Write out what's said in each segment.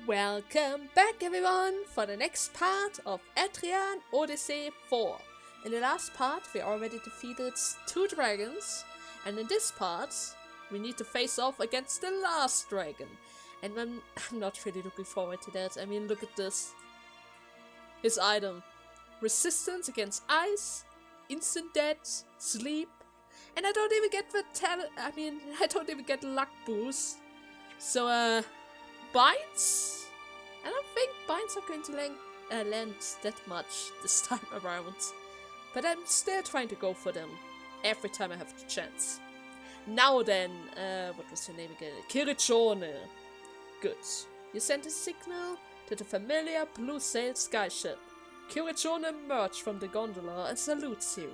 Welcome back everyone for the next part of Etrian Odyssey 4. In the last part we already defeated 2 dragons, and in this part we need to face off against the last dragon. And I'm not really looking forward to that. I mean, look at this. His item. Resistance against ice, instant death, sleep, and I don't even get the I don't even get luck boost. So, binds? I don't think binds are going to land that much this time around. But I'm still trying to go for them every time I have the chance. Now then, what was your name again? Kirichone. Good. You sent a signal to the familiar blue-sailed skyship. Kirichone emerged from the gondola and salutes you.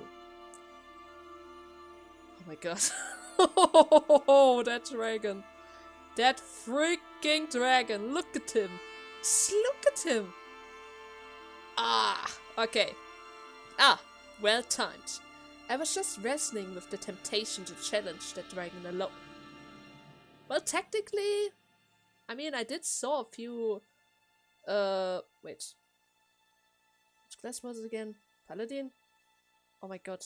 Oh my god. Oh, that dragon. That freaking dragon. Look at him. Just look at him. Ah, okay. Ah, well timed. I was just wrestling with the temptation to challenge that dragon alone. Well, technically, I mean, I did saw a few, wait. Which class was it again? Paladin? Oh my god.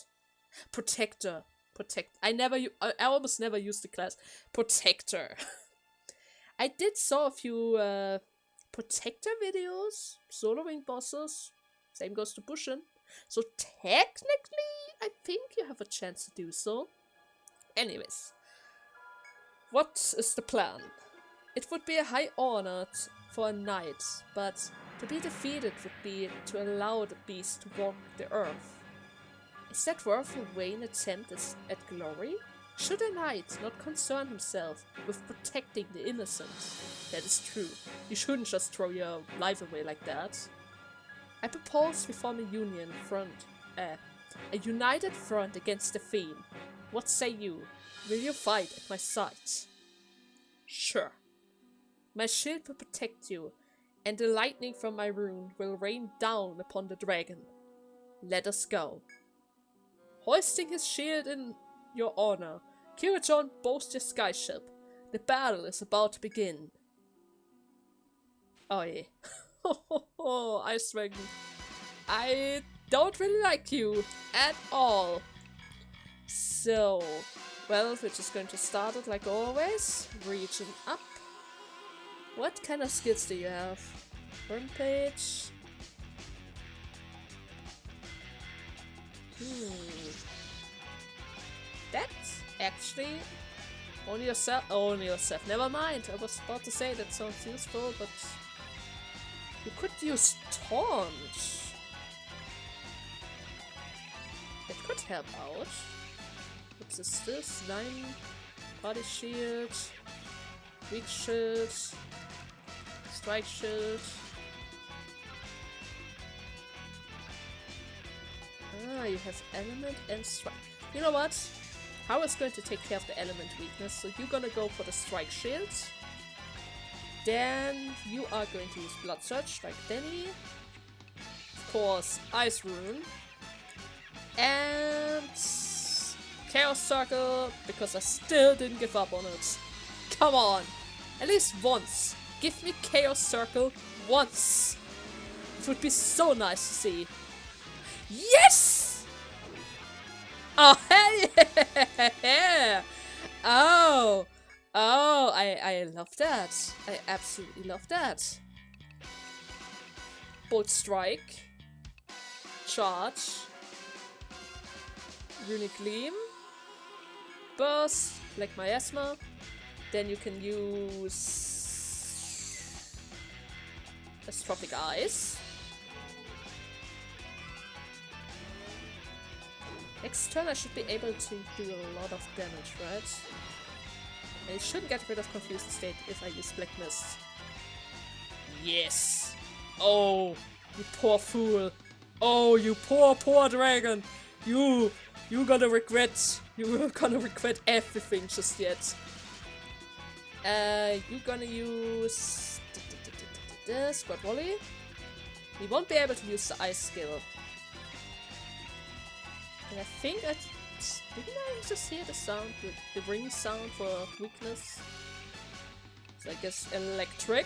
Protector. I almost never used the class. Protector. I did saw a few, Protector videos, soloing bosses. Same goes to Bushin. So technically, I think you have a chance to do so. Anyways. What is the plan? It would be a high honor for a knight, but to be defeated would be to allow the beast to walk the earth. Is that worth a vain attempt at glory? Should a knight not concern himself with protecting the innocent? That is true. You shouldn't just throw your life away like that. I propose we form a united front against the Fiend. What say you? Will you fight at my side? Sure. My shield will protect you, and the lightning from my rune will rain down upon the dragon. Let us go. Hoisting his shield in your honor, Kirichone boasts your skyship. The battle is about to begin. Oh yeah. Oh, Ice Dragon. I don't really like you at all. So, well, we're just going to start it like always. Reaching up. What kind of skills do you have? Front page. That's actually only yourself. Only yourself. Never mind. I was about to say that sounds useful, but you could use taunt. It could help out. What is this? 9 body shield, weak shield, strike shield. Ah, you have element and strike. You know what? I was going to take care of the element weakness, so you're gonna go for the strike shield. Then you are going to use Blood Surge like Danny. Of course, Ice Rune. And Chaos Circle, because I still didn't give up on it. Come on! At least once! Give me Chaos Circle once! It would be so nice to see. Yes! Oh, hell yeah! Oh! Oh, I love that. I absolutely love that. Bolt Strike. Charge. Runic Gleam. Burst, like Miasma. Then you can use Astrophic Ice. Next turn I should be able to do a lot of damage, right? I should get rid of Confused State if I use Black Mist. Yes! Oh, you poor fool! Oh, you poor dragon! You're gonna regret everything just yet. You're gonna use Squad Volley. You won't be able to use the Ice skill. And I think didn't I just hear the sound, the ring sound for weakness? So I guess electric.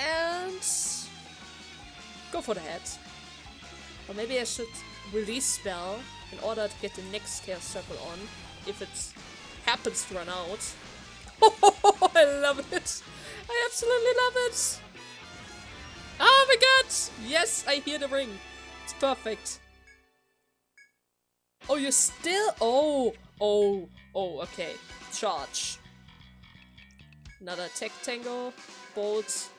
And go for the head. Or maybe I should release spell in order to get the next Chaos Circle on if it happens to run out. I love it! I absolutely love it! Oh my god! Yes, I hear the ring. It's perfect. Oh, you're still... Oh, okay. Charge. Another attack tango. Bolt.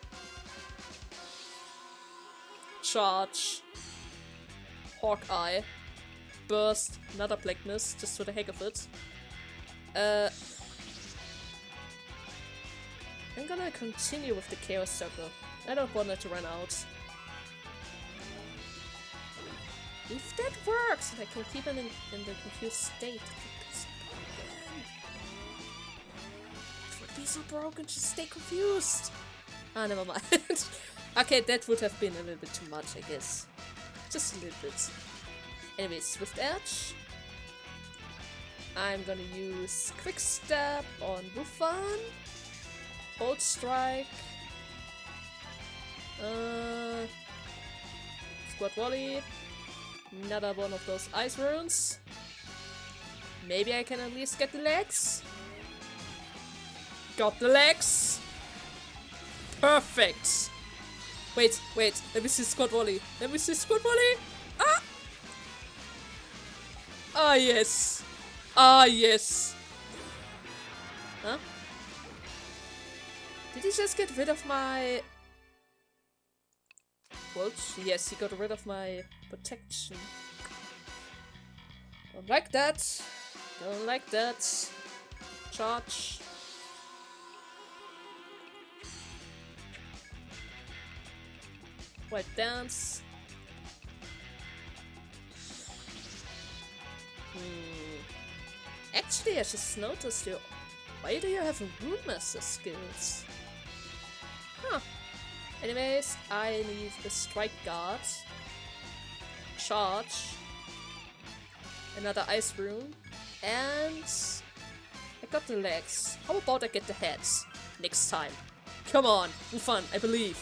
Charge. Hawkeye. Burst. Another blackness, just for the heck of it. I'm gonna continue with the Chaos Circle. I don't want it to run out. If that works, I can keep it in the confused state. It would be so broken, just stay confused. Ah, never mind. Okay, that would have been a little bit too much, I guess. Just a little bit. Anyways, Swift Edge. I'm gonna use Quick Step on Bufan. Bolt Strike. Squad Volley. Another one of those ice runes. Maybe I can at least get the legs. Got the legs. Perfect. Wait. Let me see Squad Volley. Ah! Ah, yes. Ah, yes. Huh? Did he just get rid of my... What? Yes, he got rid of my protection. Don't like that. Don't like that. Charge. White Dance. Actually, I just noticed you. Why do you have Rune Master skills? Huh. Anyways, I need the Strike Guard. Charge. Another Ice Rune. And I got the legs. How about I get the heads next time? Come on, fun, I believe.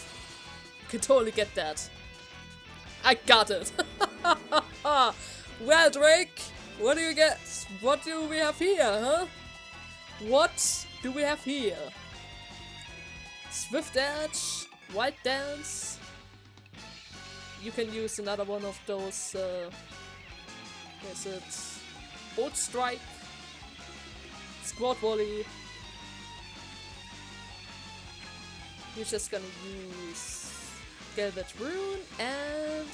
You can totally get that. I got it. Well, Drake, what do you get? What do we have here, huh? What do we have here? Swift Edge, White Dance. You can use another one of those, is it Bolt Strike, Squad Volley. You're just gonna use Velvet Rune, and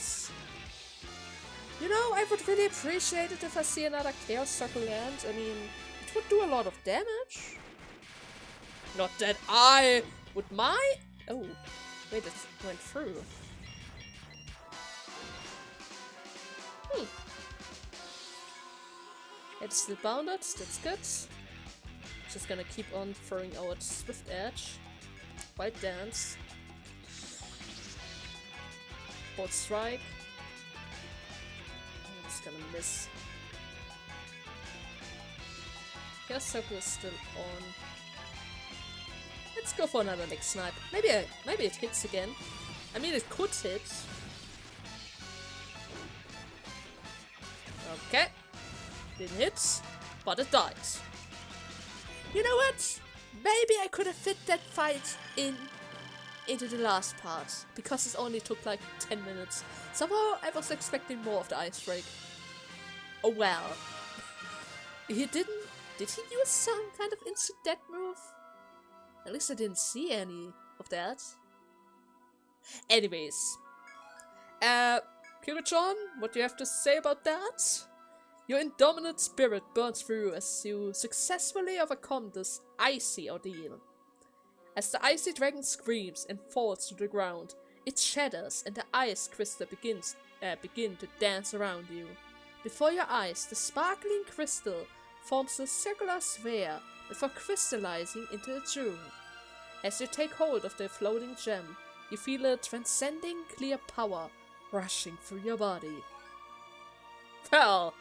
you know, I would really appreciate it if I see another Chaos Circle land. I mean, it would do a lot of damage. Not that I would mind. Oh, wait, it went through. It's still bounded, that's good. Just gonna keep on throwing out Swift Edge. White Dance. Bolt Strike. I'm just gonna miss. Chaos Circle is still on. Let's go for another next snipe. Maybe it hits again. I mean, it could hit. Okay. Didn't hit, but it died. You know what? Maybe I could have fit that fight into the last part, because it only took like 10 minutes. Somehow I was expecting more of the ice break. Oh well. Did he use some kind of instant death move? At least I didn't see any of that. Anyways. Kirichan, what do you have to say about that? Your indominant spirit burns through as you successfully overcome this icy ordeal. As the icy dragon screams and falls to the ground, it shatters and the ice crystal begin to dance around you. Before your eyes, the sparkling crystal forms a circular sphere before crystallizing into a jewel. As you take hold of the floating gem, you feel a transcending clear power rushing through your body. Well,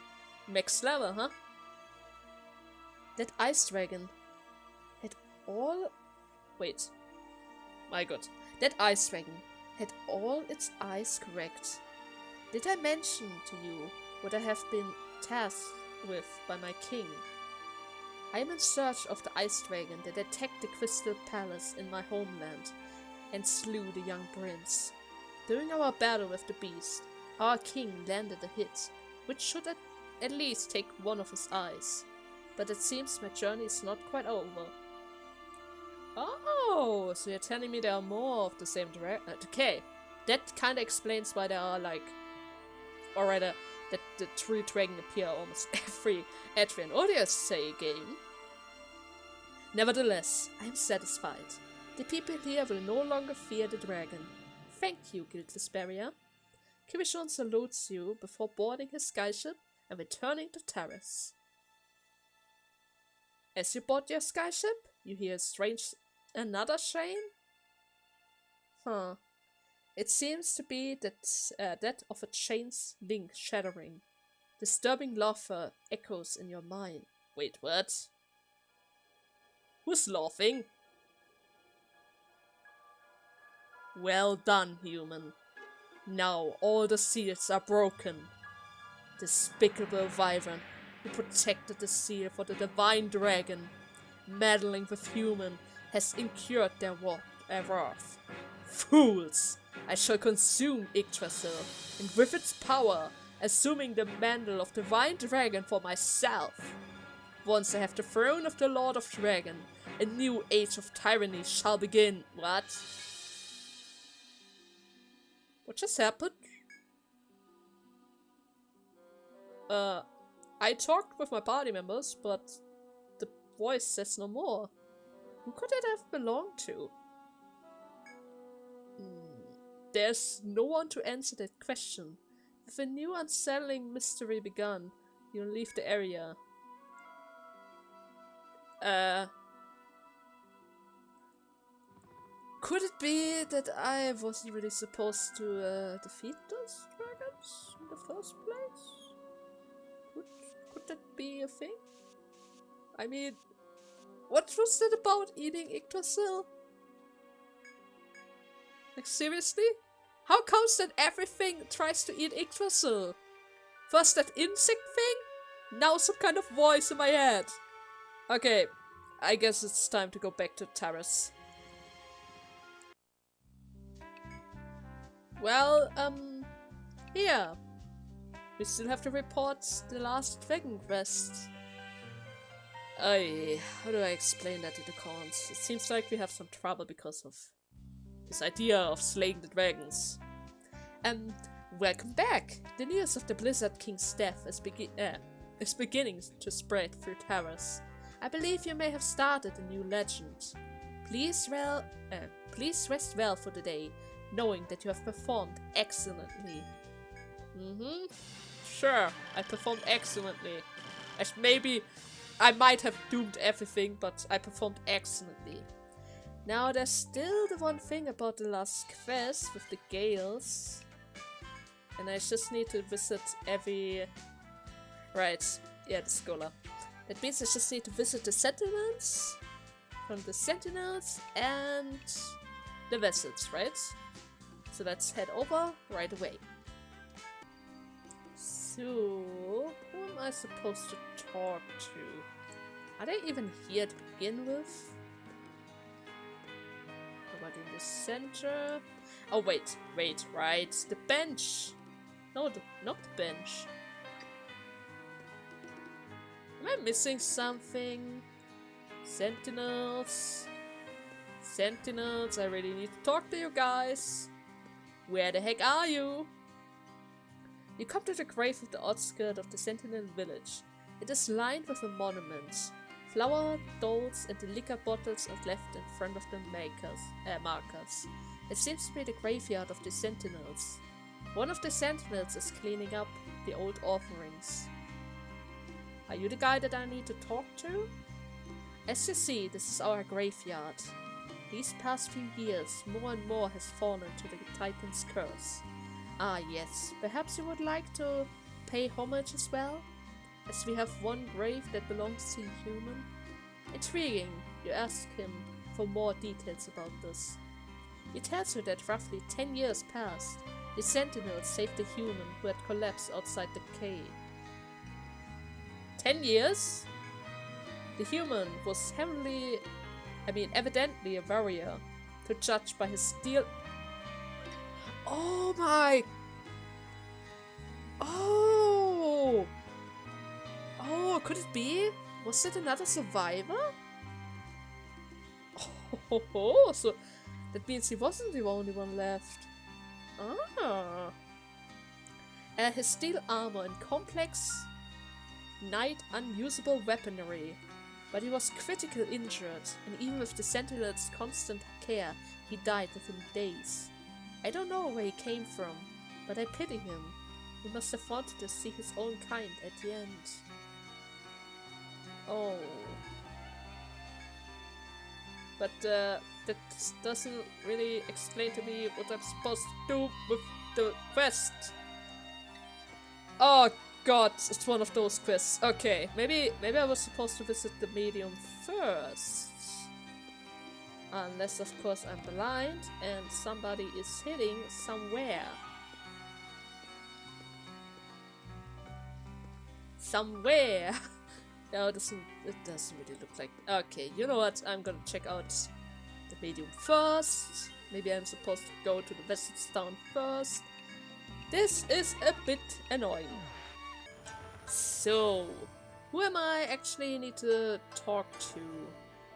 max level, huh? That ice dragon had all... Wait. My god. That ice dragon had all its eyes correct. Did I mention to you what I have been tasked with by my king? I am in search of the ice dragon that attacked the Crystal Palace in my homeland and slew the young prince. During our battle with the beast, our king landed a hit, which should at least take one of his eyes. But it seems my journey is not quite over. Oh, so you're telling me there are more of the same dragon? Okay, that kind of explains why there are like, or rather, that the tree dragon appear almost every Etrian Odyssey game. Nevertheless, I am satisfied. The people here will no longer fear the dragon. Thank you, Guild Vesperia. Kirishon salutes you before boarding his skyship and returning to Terrace. As you board your skyship, you hear another chain? Huh. It seems to be that of a chain's link shattering. Disturbing laughter echoes in your mind. Wait, what? Who's laughing? Well done, human. Now all the seals are broken. Despicable Wyvern who protected the seal for the divine dragon, meddling with human, has incurred their wrath. Fools! I shall consume Yggdrasil, and with its power, assuming the mantle of divine dragon for myself. Once I have the throne of the Lord of Dragon, a new age of tyranny shall begin. What? What just happened? I talked with my party members, but the voice says no more. Who could it have belonged to? There's no one to answer that question. With a new unsettling mystery begun, you'll leave the area. Could it be that I wasn't really supposed to defeat those dragons in the first place? Could that be a thing? I mean, what was that about eating Yggdrasil? Like, seriously? How comes that everything tries to eat Yggdrasil? First that insect thing? Now some kind of voice in my head. Okay, I guess it's time to go back to Terrace. Well, yeah. We still have to report the last dragon quest. How do I explain that to the cons? It seems like we have some trouble because of this idea of slaying the dragons. Welcome back! The news of the Blizzard King's death is beginning to spread through Terrace. I believe you may have started a new legend. Please rest well for the day, knowing that you have performed excellently. Sure, I performed excellently. As maybe I might have doomed everything, but I performed excellently. Now there's still the one thing about the last quest with the Gales. And I just need to visit every... Right, yeah, the scholar. That means I just need to visit the settlements from the Sentinels and the vessels, right? So let's head over right away. So, who am I supposed to talk to? Are they even here to begin with? Nobody in the center. Oh, wait, right. The bench. No, not the bench. Am I missing something? Sentinels. Sentinels, I really need to talk to you guys. Where the heck are you? You come to the grave of the outskirt of the Sentinel village. It is lined with a monument. Flower, dolls, and the liquor bottles are left in front of the markers. It seems to be the graveyard of the Sentinels. One of the Sentinels is cleaning up the old offerings. Are you the guy that I need to talk to? As you see, this is our graveyard. These past few years, more and more has fallen to the Titan's curse. Ah yes, perhaps you would like to pay homage as well? As we have one grave that belongs to a human? Intriguing, you ask him for more details about this. He tells her that roughly 10 years passed. The Sentinels saved the human who had collapsed outside the cave. 10 years? The human was evidently a warrior, to judge by his steel. Oh my! Oh! Oh, could it be? Was it another survivor? Oh, so that means he wasn't the only one left. Ah. His steel armor and complex knight unusable weaponry. But he was critically injured, and even with the Sentinel's constant care, he died within days. I don't know where he came from, but I pity him. He must have wanted to see his own kind at the end. Oh. But that doesn't really explain to me what I'm supposed to do with the quest. Oh god, it's one of those quests. Okay, maybe I was supposed to visit the medium first. Unless, of course, I'm blind and somebody is hitting somewhere. Somewhere! No, it doesn't really look like... Okay, you know what? I'm gonna check out the medium first. Maybe I'm supposed to go to the Wizard's Town first. This is a bit annoying. So, who am I actually need to talk to?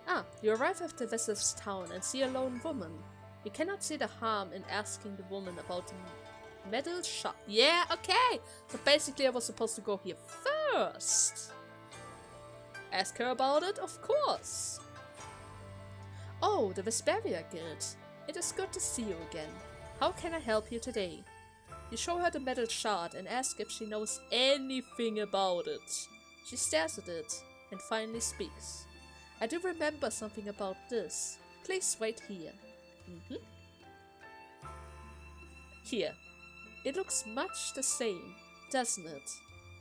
Ah, you arrive at the Wizard's Town and see a lone woman. You cannot see the harm in asking the woman about the metal shop. Yeah, okay! So basically I was supposed to go here first. Ask her about it, of course. Oh, the Vesperia Guild. It is good to see you again. How can I help you today? You show her the metal shard and ask if she knows anything about it. She stares at it and finally speaks. I do remember something about this. Please wait here. Here. It looks much the same, doesn't it?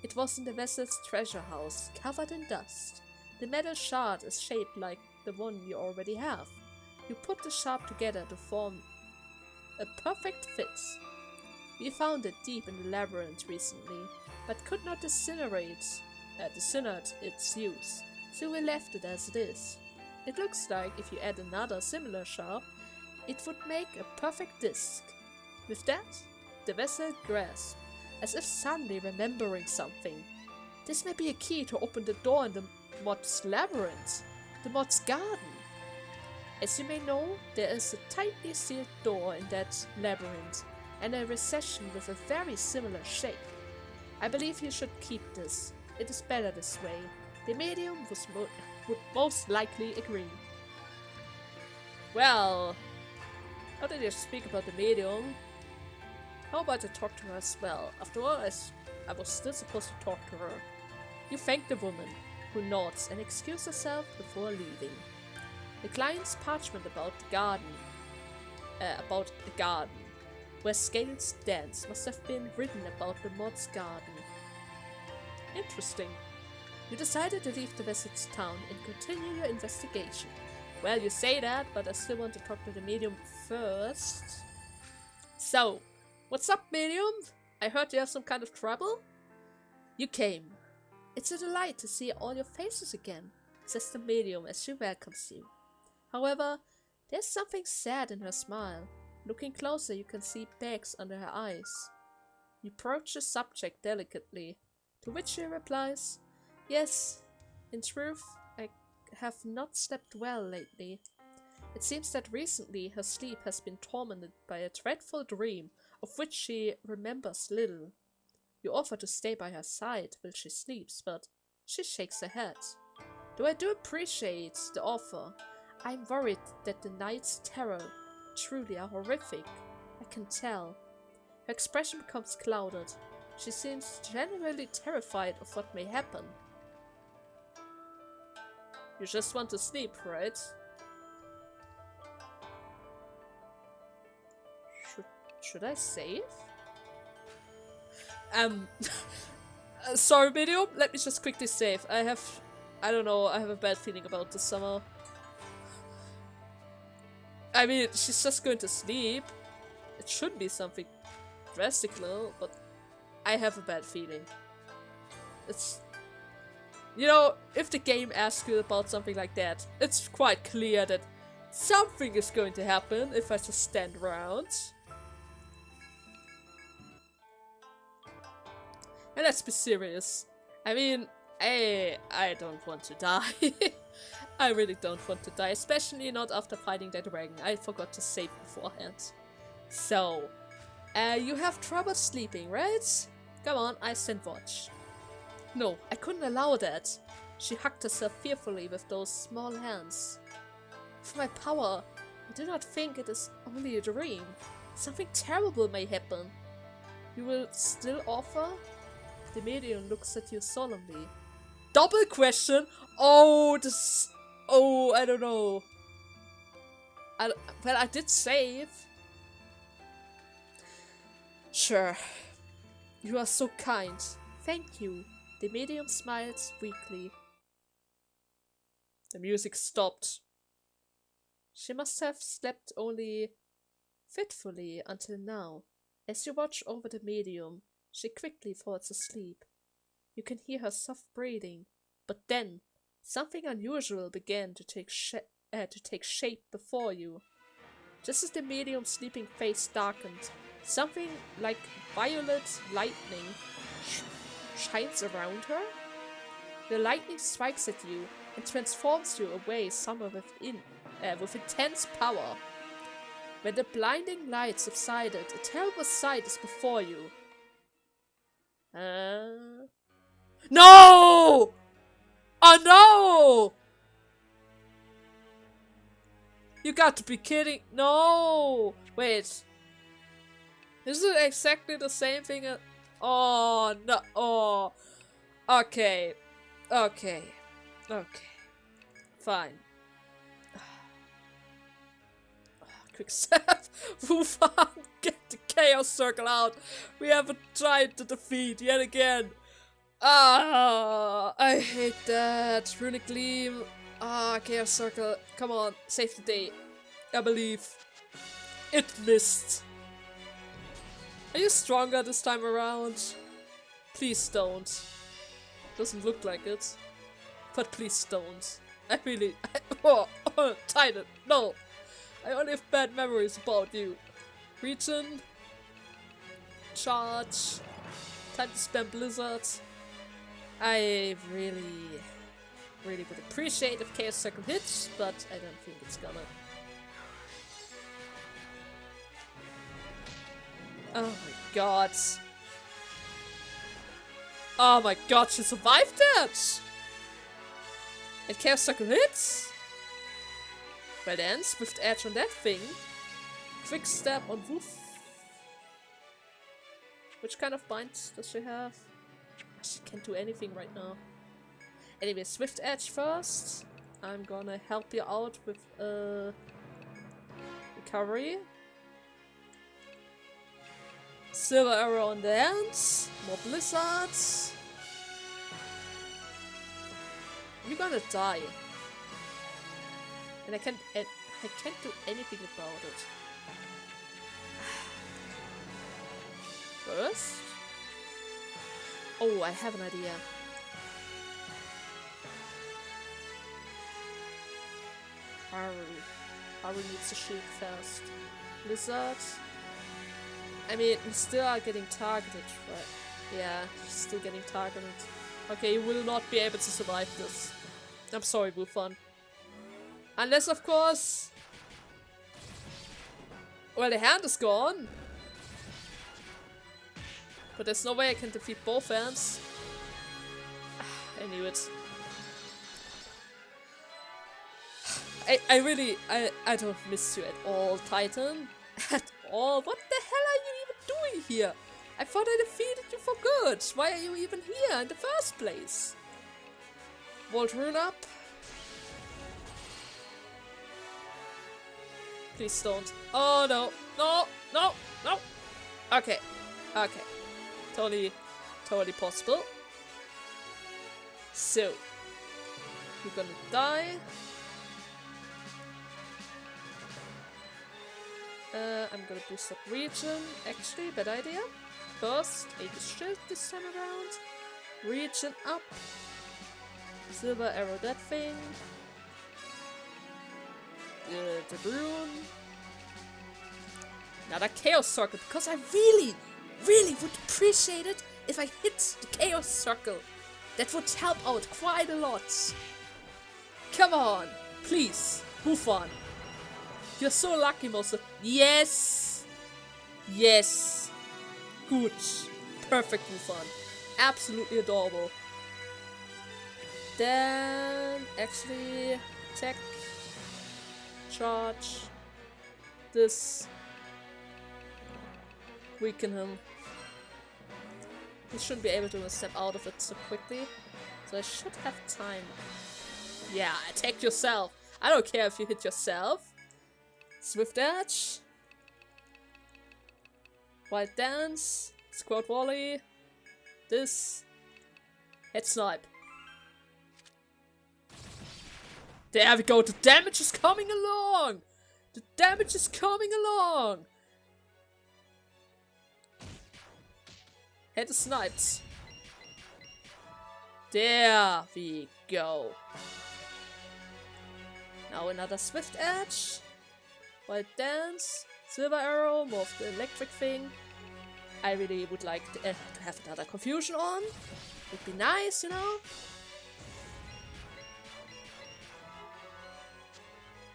It was in the vessel's treasure house, covered in dust. The metal shard is shaped like the one you already have. You put the shard together to form a perfect fit. We found it deep in the labyrinth recently, but could not discernate its use, so we left it as it is. It looks like if you add another similar shard, it would make a perfect disc. With that, the vessel grasped, as if suddenly remembering something. This may be a key to open the door in the mod's labyrinth, the mod's garden. As you may know, there is a tightly sealed door in that labyrinth, and a recession with a very similar shape. I believe you should keep this. It is better this way. The medium would most likely agree. Well, how did you speak about the medium? How about I talk to her as well? After all, I was still supposed to talk to her. You thank the woman, who nods and excuses herself before leaving. The client's parchment about the garden, where Scales dance, must have been written about the mod's garden. Interesting. You decided to leave the Wizard's Town and continue your investigation. Well, you say that, but I still want to talk to the medium first. So, what's up, medium? I heard you have some kind of trouble? You came. It's a delight to see all your faces again, says the medium as she welcomes you. However, there's something sad in her smile. Looking closer, you can see bags under her eyes. You approach the subject delicately, to which she replies, Yes, in truth, I have not slept well lately. It seems that recently her sleep has been tormented by a dreadful dream, of which she remembers little. You offer to stay by her side while she sleeps, but she shakes her head. Though I do appreciate the offer, I'm worried that the night's terror truly are horrific. I can tell. Her expression becomes clouded. She seems genuinely terrified of what may happen. You just want to sleep, right? Should I save? Sorry, medium. Let me just quickly save. I don't know, I have a bad feeling about this summer. I mean, she's just going to sleep. It should be something drastical, but I have a bad feeling. It's... You know, if the game asks you about something like that, it's quite clear that something is going to happen if I just stand around. And let's be serious. I mean, I don't want to die. I really don't want to die, especially not after fighting that dragon. I forgot to save beforehand. So, you have trouble sleeping, right? Come on, I stand watch. No, I couldn't allow that. She hugged herself fearfully with those small hands. With my power, I do not think it is only a dream. Something terrible may happen. You will still offer? The medium looks at you solemnly. Double question? Oh, this... Oh, I don't know. Well, I did save. Sure. You are so kind. Thank you. The medium smiled weakly. The music stopped. She must have slept only fitfully until now. As you watch over the medium, she quickly falls asleep. You can hear her soft breathing, but then something unusual began to take shape before you. Just as the medium's sleeping face darkened, something like violet lightning shines around her. The lightning strikes at you and transforms you away somewhere with intense power. When the blinding light subsided, a terrible sight is before you. No! Oh no! You got to be kidding. No! Wait. Is it exactly the same thing as... Oh, no. Oh. Okay. Okay. Okay. Fine. Quick step. Move on. Get the chaos circle out. We have a giant to defeat yet again. Ah, I hate that. Runic Gleam. Ah, chaos circle. Come on. Save the day. I believe. It missed. Are you stronger this time around? Please don't. Doesn't look like it. But please don't. I really... Titan, no! I only have bad memories about you. Region. Charge. Time to spam Blizzard. I really would appreciate if Chaos Circle hits, but I don't think it's gonna. Oh my god. Oh my god, she survived that! And Chaos Circle hits? Well then, Swift Edge on that thing. Quick Step on Woof. Which kind of bind does she have? She can't do anything right now. Anyway, Swift Edge first. I'm gonna help you out with recovery. Silver Arrow on the ends. More blizzards. You're gonna die. And I can't do anything about it. First? Oh, I have an idea. Haru needs to shoot fast. Blizzard. I mean, we still are getting targeted, right? Yeah, still getting targeted. Okay, you will not be able to survive this. I'm sorry, Bufon. Unless, of course... Well, the hand is gone. But there's no way I can defeat both hands. I knew it. I don't miss you at all, Titan. At all? What the hell are you even doing here? I thought I defeated you for good. Why are you even here in the first place? Volt Rune up. Please don't. Oh no. No, no, no. Okay. Okay. Totally possible. So, you're gonna die. I'm gonna boost up region. Actually, bad idea. First, Aegis Shield this time around. Region up. Silver arrow that thing. The rune. Another Chaos Circle, because I really would appreciate it if I hit the Chaos Circle. That would help out quite a lot. Come on, please, move on. You're so lucky, most of— Yes! Yes! Good. Perfect move on. Absolutely adorable. Then, actually, attack. Charge. This. Weaken him. He shouldn't be able to step out of it so quickly. So I should have time. Yeah, attack yourself. I don't care if you hit yourself. Swift Edge. Wild Dance. Squad Volley. This. Head Snipe. There we go. The damage is coming along. The damage is coming along. Head is sniped. There we go. Now another Swift Edge. Wild Dance. Silver Arrow. More of the electric thing. I really would like to have another Confusion on. Would be nice, you know?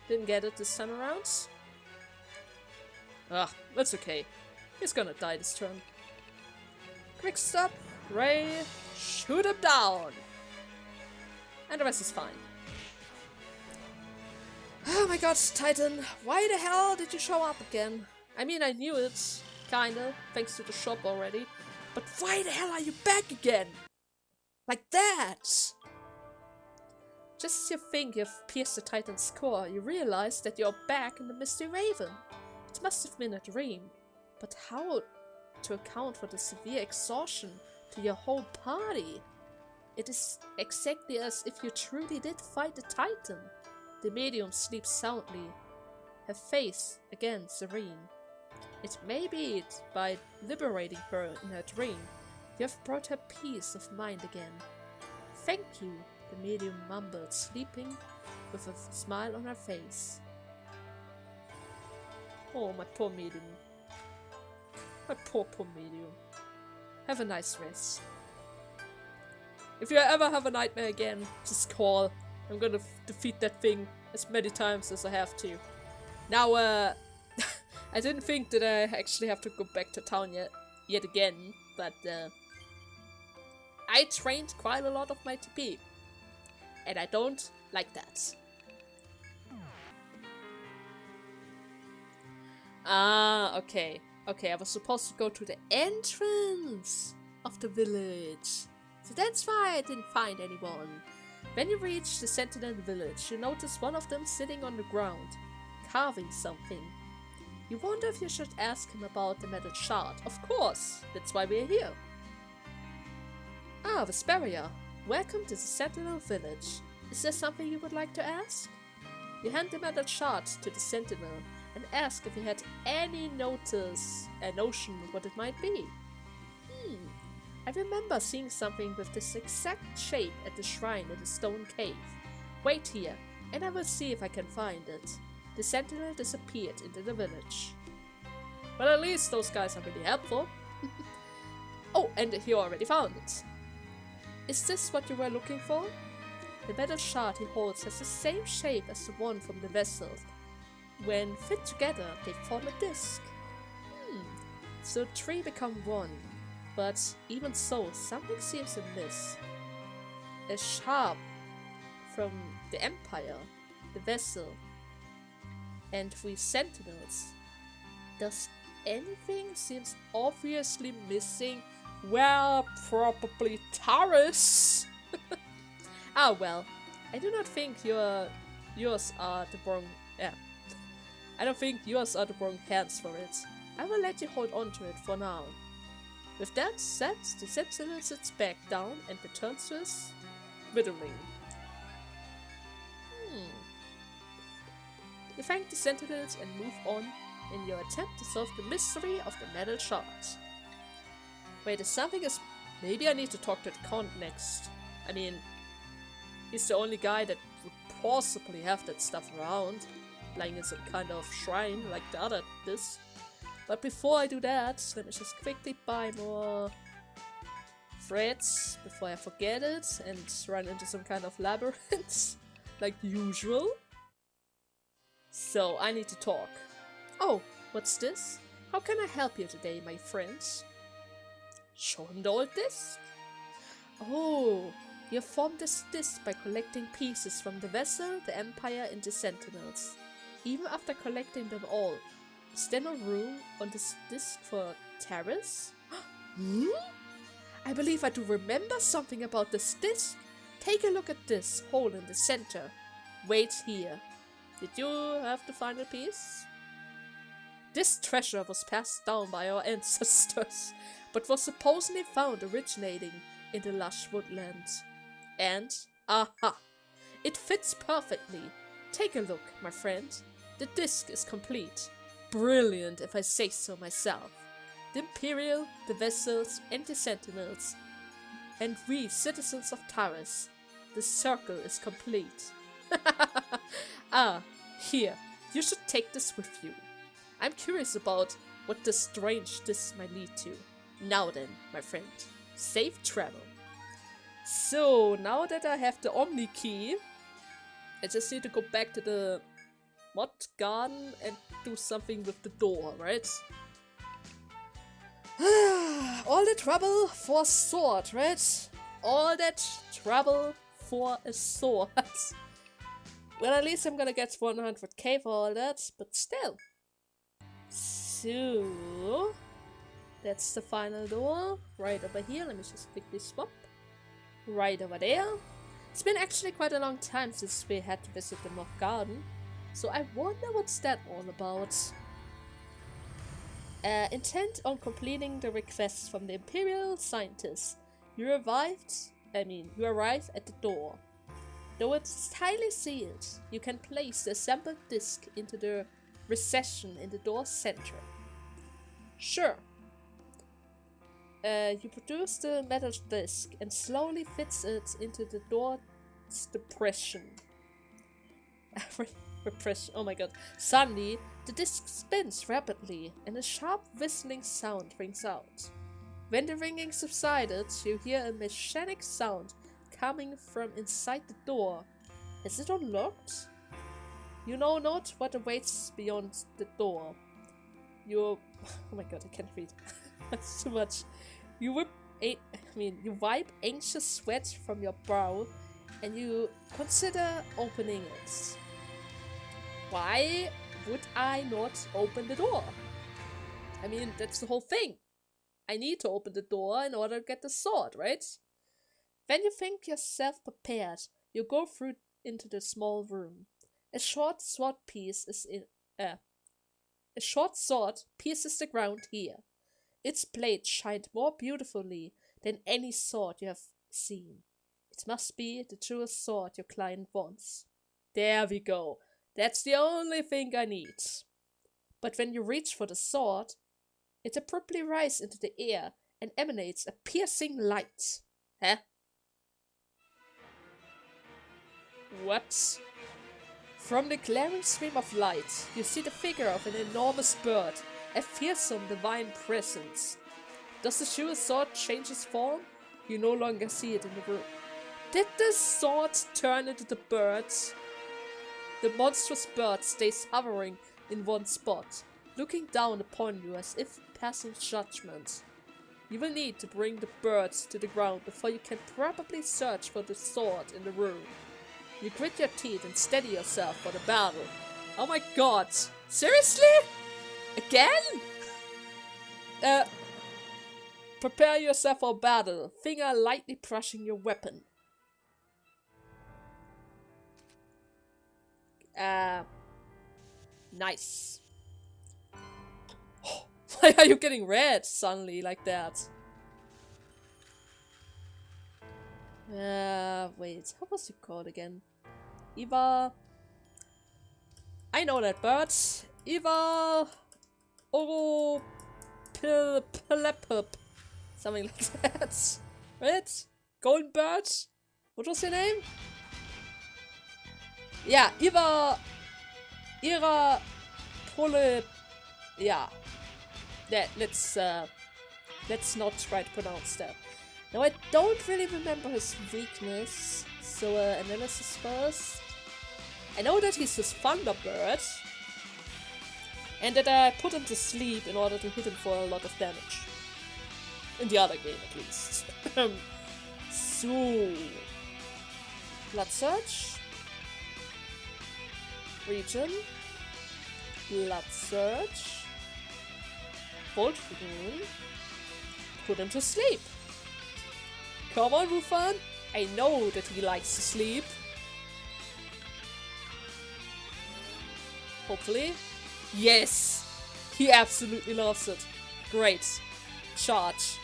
Didn't get it this time around. Ah, that's okay. He's gonna die this turn. Quick stop, Rhei, shoot him down! And the rest is fine. Oh my god, Titan, why the hell did you show up again? I mean, I knew it, kinda, thanks to the shop already. But why the hell are you back again? Like that! Just as you think you've pierced the Titan's core, you realize that you're back in the Misty Raven. It must have been a dream. But how to account for the severe exhaustion to your whole party? It is exactly as if you truly did fight the Titan. The medium sleeps soundly, her face again serene. It may be it by liberating her in her dream, you have brought her peace of mind again. Thank you, the medium mumbled, sleeping with a smile on her face. Oh, my poor medium. My poor medium. Have a nice rest. If you ever have a nightmare again, just call. I'm gonna defeat that thing as many times as I have to. Now, I didn't think that I actually have to go back to town yet again, but I trained quite a lot of my TP. And I don't like that. Ah, okay. Okay, I was supposed to go to the entrance of the village. So that's why I didn't find anyone. When you reach the Sentinel village, you notice one of them sitting on the ground, carving something. You wonder if you should ask him about the metal shard. Of course, that's why we're here. Ah, Vesperia. Welcome to the Sentinel village. Is there something you would like to ask? You hand the metal shard to the Sentinel and ask if he had any notion what it might be. I remember seeing something with this exact shape at the shrine in the stone cave. Wait here, and I will see if I can find it. The Sentinel disappeared into the village. Well, at least those guys are really helpful. Oh, and he already found it. Is this what you were looking for? The metal shard he holds has the same shape as the one from the vessel. When fit together, they form a disc. So three become one. But even so, something seems amiss. A shard from the Empire, the vessel, and we Sentinels. Does anything seems obviously missing? Well, probably Taurus. Ah well, I do not think yours are the wrong. I don't think yours are the wrong hands for it. I will let you hold on to it for now. With that said, the Sentinel sits back down and returns to his whittling. You thank the Sentinels and move on in your attempt to solve the mystery of the metal shards. Wait, is something is... Maybe I need to talk to the Count next. I mean, he's the only guy that would possibly have that stuff around, lying in some kind of shrine like the other disc. But before I do that, let me just quickly buy more threads before I forget it and run into some kind of labyrinth, like usual. So I need to talk. Oh, what's this? How can I help you today, my friends? Show him the old disc. Oh, you formed this disc by collecting pieces from the vessel, the Empire, and the Sentinels. Even after collecting them all, is there no room on this disc for terrace? Hmm? I believe I do remember something about this disc. Take a look at this hole in the center. Wait here. Did you have the final piece? This treasure was passed down by our ancestors, but was supposedly found originating in the lush woodlands. And, aha! It fits perfectly. Take a look, my friend. The disc is complete. Brilliant, if I say so myself. The Imperial, the vessels, and the Sentinels, and we, citizens of Taris. The circle is complete. Ah, here, you should take this with you. I'm curious about what this strange disc might lead to. Now then, my friend, safe travel. So, now that I have the Omni Key, I just need to go back to the mod garden and do something with the door, right? All the trouble for a sword, right? All that trouble for a sword. Well, at least I'm gonna get 100k for all that, but still. So, that's the final door. Right over here, let me just quickly swap. Right over there. It's been actually quite a long time since we had to visit the mod garden, so I wonder what's that all about. Intent on completing the request from the Imperial scientists. You arrive at the door. Though it's highly sealed, you can place the assembled disc into the recession in the door's center. Sure. You produce the metal disc and slowly fits it into the door's depression. Repression. Oh my god. Suddenly, the disc spins rapidly and a sharp whistling sound rings out. When the ringing subsided, you hear a mechanic sound coming from inside the door. Is it unlocked? You know not what awaits beyond the door. Oh my god, I can't read. That's too much. You wipe anxious sweat from your brow and you consider opening it. Why would I not open the door? I mean, that's the whole thing. I need to open the door in order to get the sword, right? When you think yourself prepared, you go through into the small room. A short sword pierces the ground here. Its blade shined more beautifully than any sword you have seen. It must be the truest sword your client wants. There we go. That's the only thing I need. But when you reach for the sword, it abruptly rises into the air and emanates a piercing light. Huh? What? From the glaring stream of light, you see the figure of an enormous bird, a fearsome divine presence. Does the sure sword change its form? You no longer see it in the room. Did the sword turn into the bird? The monstrous bird stays hovering in one spot, looking down upon you as if passing judgment. You will need to bring the bird to the ground before you can probably search for the sword in the room. You grit your teeth and steady yourself for the battle. Oh my god! Seriously? Again? Prepare yourself for battle. Finger lightly brushing your weapon. Nice. Why are you getting red suddenly like that? Wait, how was it called again? I know that bird. Iwaoropenelep. Something like that. Right? Golden Bird? What was your name? Yeah, Iwaoropenelep. Yeah. Let's not try to pronounce that. Now I don't really remember his weakness, so analysis first. I know that he's this Thunderbird, and that I put him to sleep in order to hit him for a lot of damage. In the other game, at least. So... Blood Surge. Region. Blood Surge. Volt Rune. Put him to sleep. Come on, Wufan. I know that he likes to sleep. Hopefully. Yes! He absolutely loves it. Great. Charge.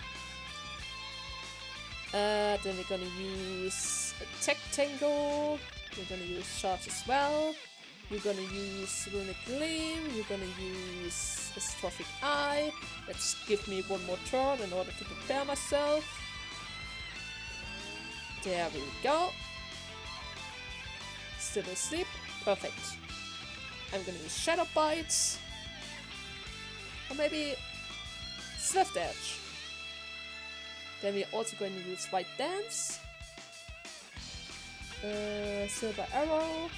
Then we're gonna use Attack Tango. We're gonna use Charge as well. You're gonna use Runic Gleam. You're gonna use Astrophic Eye. Let's give me one more turn in order to prepare myself. There we go. Still asleep. Perfect. I'm gonna use Shadow Bite. Or maybe Swift Edge. Then we're also going to use White Dance. Silver Arrow.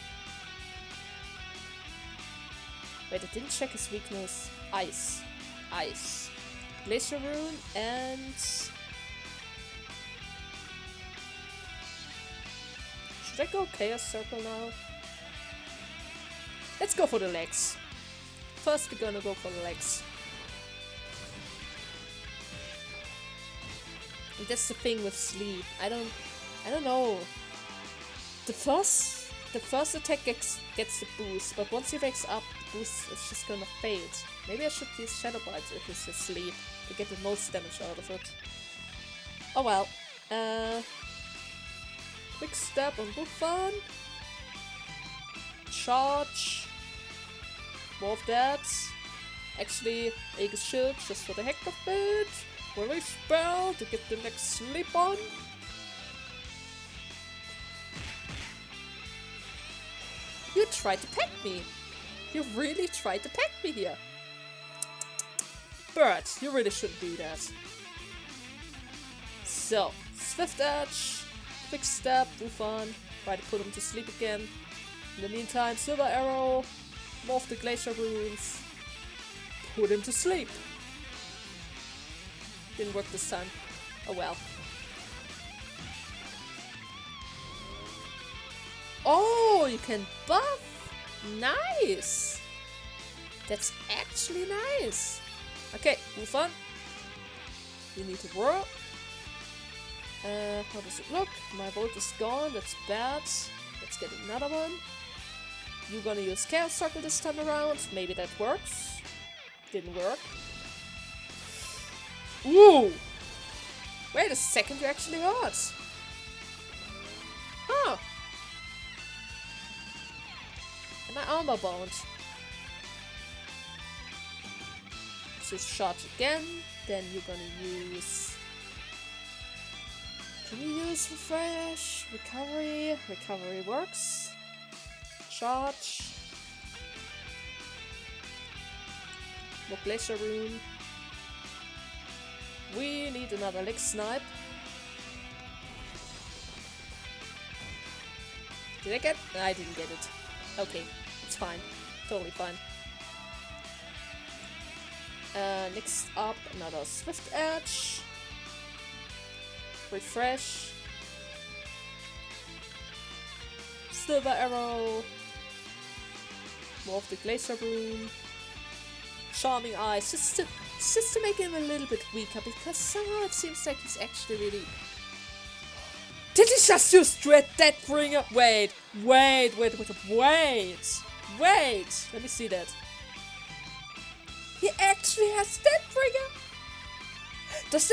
Wait, I didn't check his weakness. Ice. Ice. Glacier Rune and... Should I go Chaos Circle now? Let's go for the legs. First we're gonna go for the legs. And that's the thing with sleep. I don't know. The first attack gets the boost, but once he wakes up, the boost is just gonna fade. Maybe I should use Shadow Bite if he's asleep to get the most damage out of it. Oh well. Quick Step on Wufan. Charge. More of that. Actually, Aegis Shield just for the heck of it. Release spell to get the next sleep on. You tried to peck me. You really tried to peck me here. Bird, you really shouldn't do that. So, Swift Edge, Quick Step, Wufan. Try to put him to sleep again. In the meantime, Silver Arrow, more of the Glacier Runes. Put him to sleep. Didn't work this time. Oh well. Oh, you can buff! Nice! That's actually nice! Okay, move on. You need to whirl. How does it look? My volt is gone, that's bad. Let's get another one. You're gonna use Chaos Circle this time around. Maybe that works. Didn't work. Ooh! Wait a second, you actually hurt. Huh. And my armor bound. Let's use Charge again. Then you're gonna use... Can you use Refresh? Recovery? Recovery works. Charge. More Glacier Rune. We need another Leg Snipe. Did I get? I didn't get it. Okay, it's fine. Totally fine. Next up, another Swift Edge. Refresh. Silver Arrow. More of the Glacier Rune. Charming Eyes. Just to make him a little bit weaker, because somehow it seems like he's actually really... Did he just use Deathbringer? Wait. Let me see that. He actually has Deathbringer? Does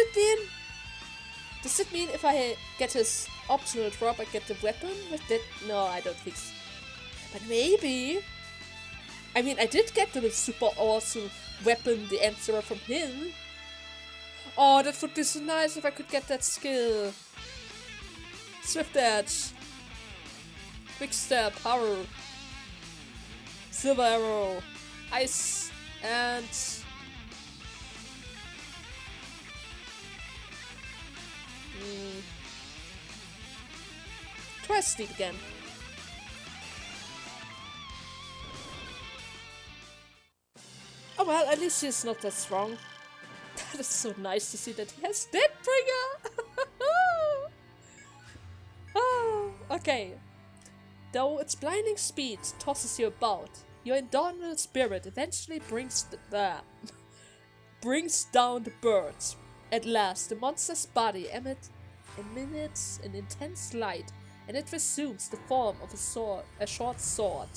it mean if I get his optional drop, I get the weapon with that? No, I don't think so. But maybe... I mean, I did get the super awesome weapon the Emperor from him. Oh, that would be so nice if I could get that skill. Swift Edge. Quick Step, Power. Silver Arrow. Ice and... Try Sleep again. Oh well, at least he's not that strong. That is so nice to see that he has Deathbringer! Oh, okay. Though its blinding speed tosses you about, your indomitable spirit eventually brings down the birds. At last, the monster's body emits an intense light, and it resumes the form of a short sword.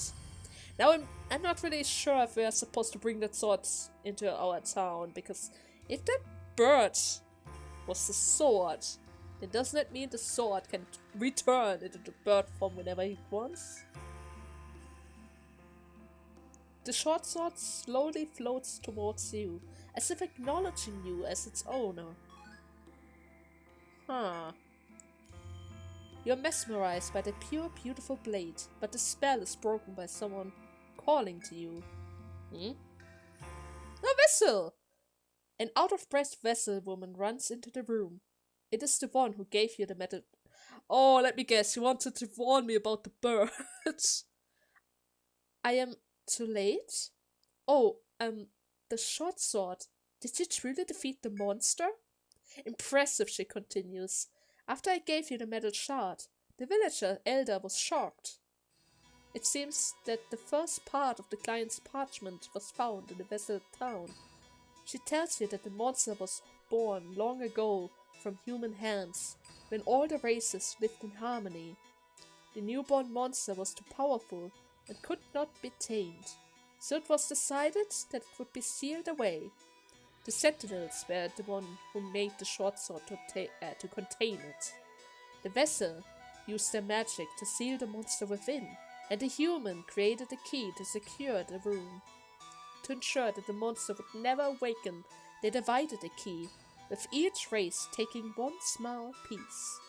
Now, I'm not really sure if we are supposed to bring that sword into our town, because if that bird was the sword, then doesn't that mean the sword can return into the bird form whenever he wants? The short sword slowly floats towards you, as if acknowledging you as its owner. Huh. You're mesmerized by the pure, beautiful blade, but the spell is broken by someone calling to you. A vessel! An out-of-breath vessel woman runs into the room. It is the one who gave you the metal. Oh, let me guess, you wanted to warn me about the birds. I am too late? Oh, the short sword. Did you truly defeat the monster? Impressive, she continues. After I gave you the metal shard, the villager elder was shocked. It seems that the first part of the client's parchment was found in the vessel town. She tells you that the monster was born long ago from human hands, when all the races lived in harmony. The newborn monster was too powerful and could not be tamed, so it was decided that it would be sealed away. The sentinels were the one who made the short sword to contain it. The vessel used their magic to seal the monster within, and the human created a key to secure the room. To ensure that the monster would never awaken, they divided the key, with each race taking one small piece.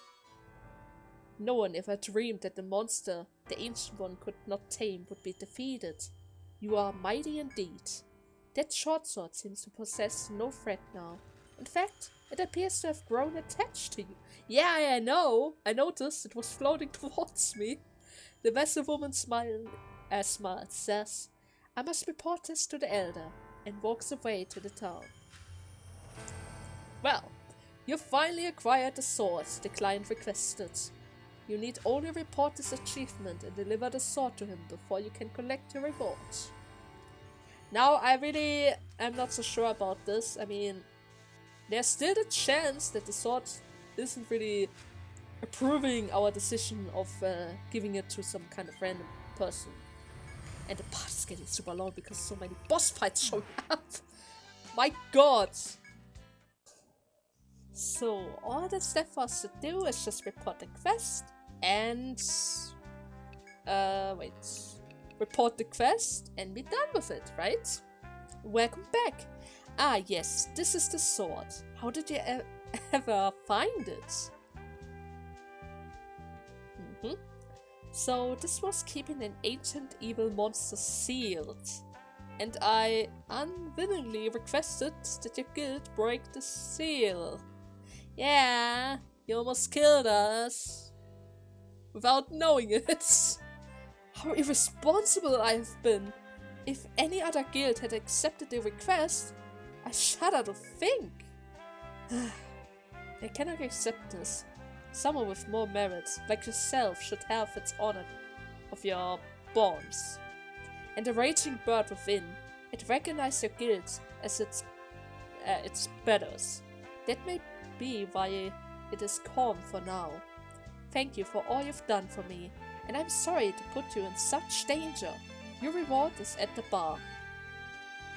No one ever dreamed that the monster the Ancient One could not tame would be defeated. You are mighty indeed. That short sword seems to possess no threat now. In fact, it appears to have grown attached to you. Yeah, I know. I noticed it was floating towards me. The vessel woman smiles, says, I must report this to the elder, and walks away to the town. Well, you finally acquired the sword the client requested. You need only report this achievement and deliver the sword to him before you can collect your reward. Now, I really am not so sure about this. I mean, there's still the chance that the sword isn't really approving our decision of giving it to some kind of random person. And the part is getting super long because so many boss fights showing up. My god! So, all that's left for us to do is just report the quest and... report the quest and be done with it, right? Welcome back! Ah yes, this is the sword. How did you ever find it? So this was keeping an ancient evil monster sealed. And I unwillingly requested that your guild break the seal. Yeah, you almost killed us. Without knowing it. How irresponsible I have been! If any other guild had accepted the request, I shudder to think. I cannot accept this. Someone with more merit, like yourself, should have its honor of your bonds. And the raging bird within, it recognized your guild as its betters. That may be why it is calm for now. Thank you for all you've done for me, and I'm sorry to put you in such danger. Your reward is at the bar.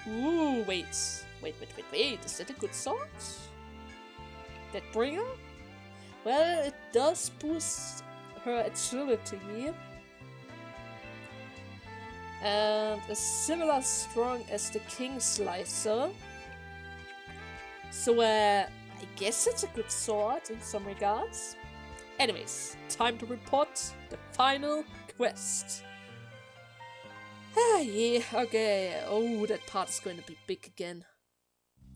Ooh, wait. Is that a good sword? That bringer? Well, it does boost her agility. And is similar strong as the King Slicer. So, I guess it's a good sword in some regards. Anyways, time to report the final quest. Ah, yeah, okay. Oh, that part is going to be big again.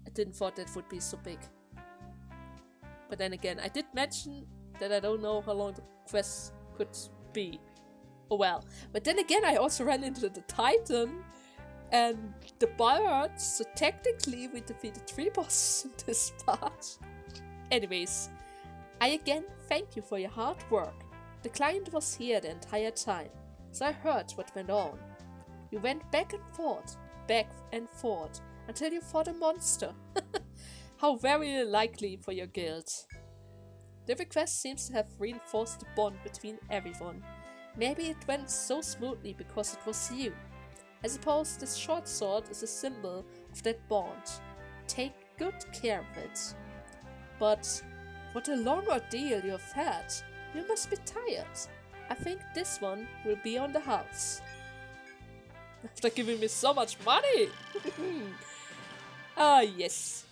I didn't thought that would be so big. But then again, I did mention that I don't know how long the quest could be. Oh well. But then again, I also ran into the Titan and the birds, so technically we defeated 3 bosses in this part. Anyways, I again thank you for your hard work. The client was here the entire time, so I heard what went on. You went back and forth, until you fought a monster. How very likely for your guild. The request seems to have reinforced the bond between everyone. Maybe it went so smoothly because it was you. I suppose this short sword is a symbol of that bond. Take good care of it. But what a long ordeal you have had. You must be tired. I think this one will be on the house. After giving me so much money! Ah, yes.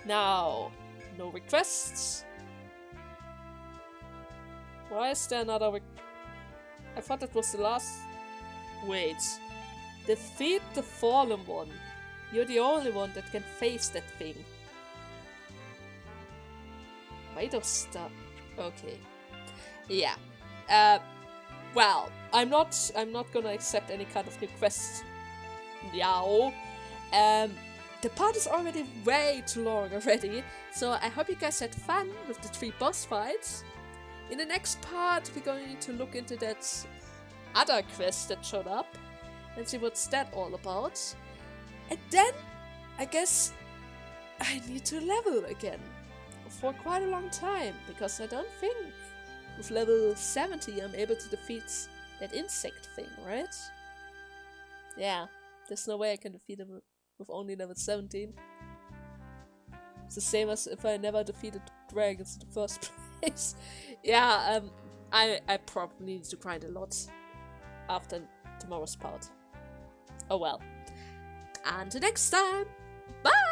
Now, no requests. Why is there another I thought that was the last. Wait. Defeat the fallen one. You're the only one that can face that thing. Wait of stuff. Okay. Yeah. Well, I'm not gonna accept any kind of new quest now. The part is already way too long already, so I hope you guys had fun with the 3 boss fights. In the next part, we're going to look into that other quest that showed up and see what's that all about. And then, I guess, I need to level again for quite a long time, because I don't think with level 70 I'm able to defeat that insect thing, right? Yeah, there's no way I can defeat him with only level 17. It's the same as if I never defeated dragons in the first place. Yeah, I probably need to grind a lot after tomorrow's part. Oh well. Until next time, bye!